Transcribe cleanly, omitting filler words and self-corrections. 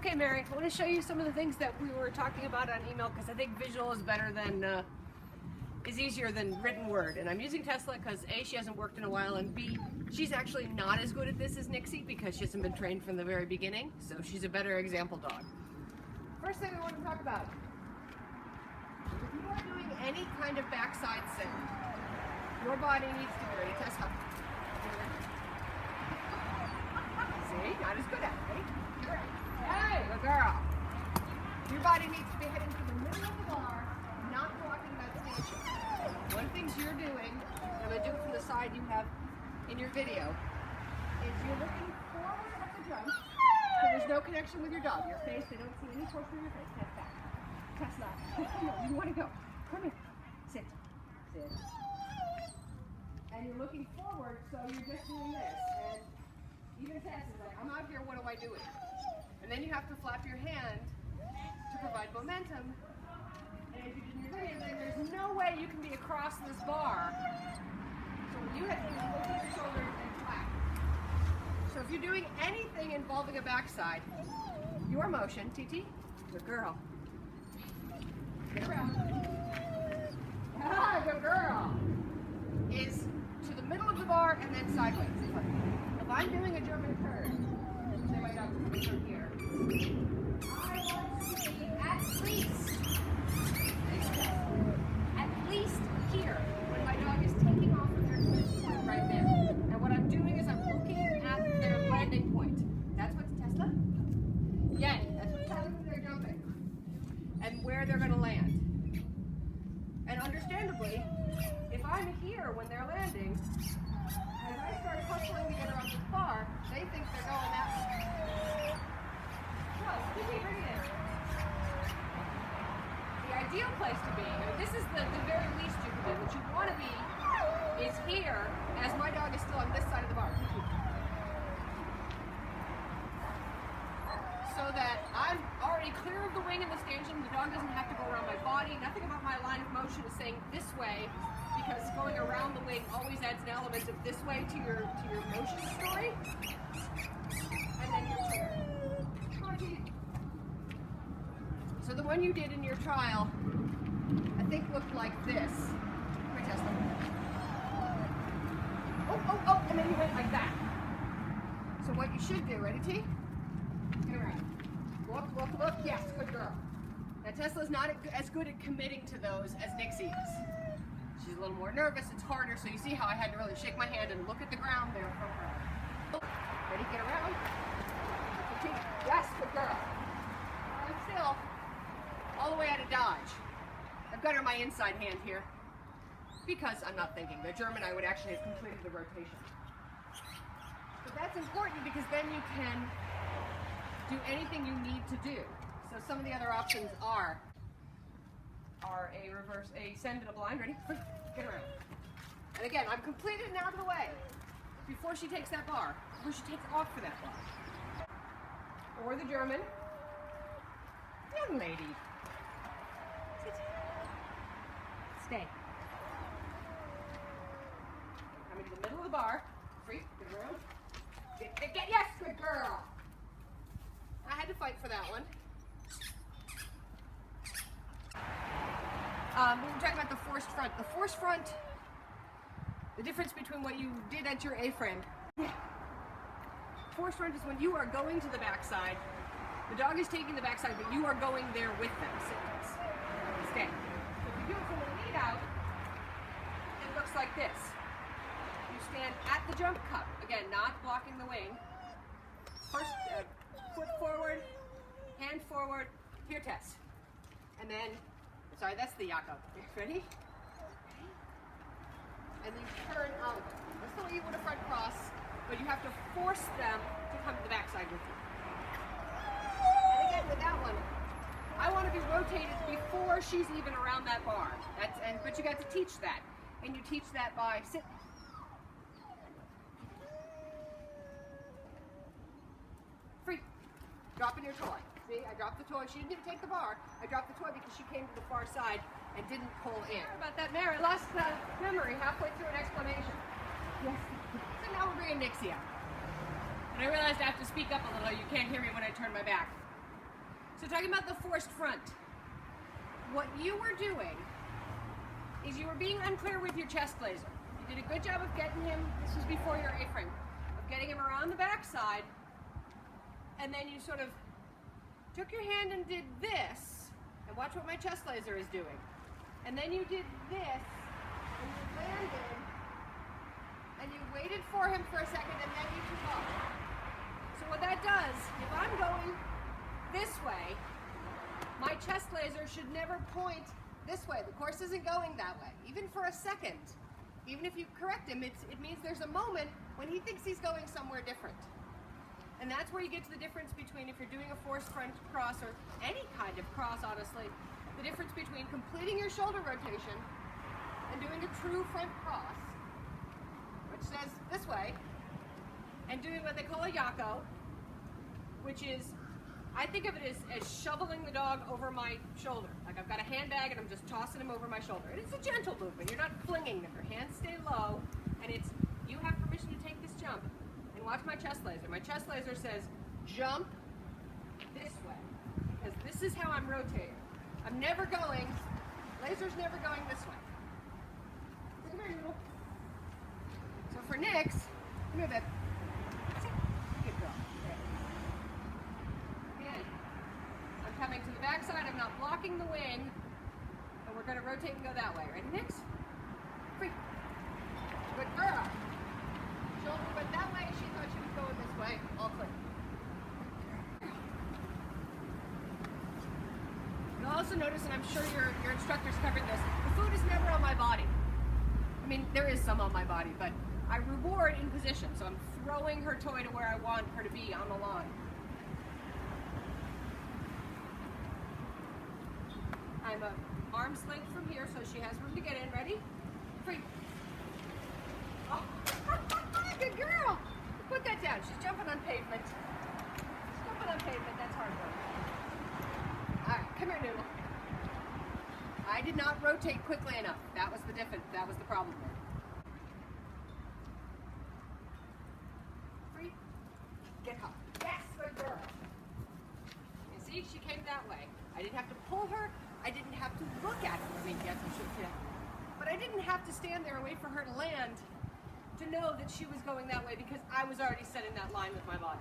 Okay, Mary, I want to show you some of the things that we were talking about on email because I think visual is better than, is easier than written word. And I'm using Tesla because A, she hasn't worked in a while, and B, she's actually not as good at this as Nixie because she hasn't been trained from the very beginning, so she's a better example dog. First thing I want to talk about, if you are doing any kind of backside sit, your body needs to be ready. Tesla. See, not as good at it. Ready? Hey, good girl. Your body needs to be heading to the middle of the bar, not blocking that station. One of the things you're doing, I'm going to do it from the side you have in your video, is you're looking forward at the jump, so there's no connection with your dog. Your face, they don't see any portion of your face. Test that. Test that. No, you want to go. Come here. Sit. Sit. And you're looking forward, so you're just doing this. And even Tess is like, I'm out here, what am I doing? And then you have to flap your hand to provide momentum. And as you did in your video, then there's no way you can be across this bar. So what you have to do is look at your shoulders and flap. So if you're doing anything involving a backside, your motion, TT, good girl. Get around. Ah, good girl. Is to the middle of the bar and then sideways. If I'm doing a German turn, say my dog from here, I want to see at least here, when my dog is taking off from their twist point right there. And what I'm doing is I'm looking at their landing point. That's what's Tesla? Yeah, that's what's telling them they're jumping. And where they're going to land. And understandably, if I'm here when they're landing, and if I start hustling to get around the bar, they think they're going that way. So, bring it in. The ideal place to be, I mean, this is the very least you can do. What you want to be is here, as my dog is still on this side of the bar. So that I'm already clear of the wing and the stanchion. The dog doesn't have to go around my body. Nothing about my line of motion is saying this way, because going around the wing always adds an element of this way to your motion story. And then you're clear. So the one you did in your trial, I think looked like this. Come here, Tesla. Oh, and then you went like that. So what you should do, ready, T? Get around. Look. Yes, good girl. Now Tesla's not as good at committing to those as Nixie is. She's a little more nervous, it's harder, so you see how I had to really shake my hand and look at the ground there from her. Ready, get around. Yes, good girl. I'm still all the way out of dodge. I've got her my inside hand here because I'm not thinking. The German, I would actually have completed the rotation. But that's important because then you can do anything you need to do. So some of the other options are a reverse, a send and a blind. Ready? Get around. And again, I'm completed and out of the way before she takes that bar, before she takes off for that bar. Or the German. Young lady. Sit. Stay. I'm into the middle of the bar. Free. Get around. Get, yes, good girl. I had to fight for that one. We were talking about the forced front. The forced front, the difference between what you did at your A-frame. Forced front is when you are going to the backside. The dog is taking the backside, but you are going there with them. Stay. So if you do it from the lead out, it looks like this. You stand at the jump cup. Again, not blocking the wing. First, foot forward, hand forward. Here, Tess. And then, sorry, that's the Jakob. Ready? And then turn out. That's the way you would a front cross, but you have to force them to come to the backside with you. And again, with that one, I want to be rotated before she's even around that bar. But you got to teach that. And you teach that by sit. Free. Dropping your toy. See, I dropped the toy. She didn't even take the bar. I dropped the toy because she came to the far side and didn't pull in. Sorry about that, Mary. Lost memory halfway through an explanation. Yes. So now we're bringing Nixie out. And I realized I have to speak up a little. You can't hear me when I turn my back. So talking about the forced front, what you were doing is you were being unclear with your chest laser. You did a good job of getting him, this was before your A-frame, of getting him around the backside, and then you sort of took your hand and did this, and watch what my chest laser is doing. And then you did this, and you landed, and you waited for him for a second, and then you took off. So what that does, if I'm going this way, my chest laser should never point this way. The course isn't going that way, even for a second. Even if you correct him, it means there's a moment when he thinks he's going somewhere different. And that's where you get to the difference between, if you're doing a forced front cross, or any kind of cross, honestly, the difference between completing your shoulder rotation and doing a true front cross, which says this way, and doing what they call a yako, which is, I think of it as shoveling the dog over my shoulder. Like I've got a handbag and I'm just tossing him over my shoulder. And it's a gentle movement. You're not flinging them. Your hands stay low, and it's, you have permission to take this jump. And watch my chest laser. My chest laser says, jump this way. Because this is how I'm rotating. I'm never going, laser's never going this way. Come here, Noodle. So for Nix, come here, babe. Good girl. Again, I'm coming to the backside, I'm not blocking the wing, and we're going to rotate and go that way. Ready, Nix? Free. Good girl. Shoulder went that way, she thought she was going this way. All clear. You'll also notice, and I'm sure your instructor's covered this, the food is never on my body. I mean, there is some on my body, but I reward in position, so I'm throwing her toy to where I want her to be on the lawn. I'm an arm's length from here, so she has room to get in. Ready? Free. Oh. Good girl! Put that down. She's jumping on pavement. She's jumping on pavement. That's hard work. Alright, come here, Noodle. I did not rotate quickly enough. That was the difference. That was the problem there. Free. Get up. Yes, good girl. You see, she came that way. I didn't have to pull her. I didn't have to look at her. I mean, yes, I should, yeah. But I didn't have to stand there and wait for her to land to know that she was going that way, because I was already set in that line with my body.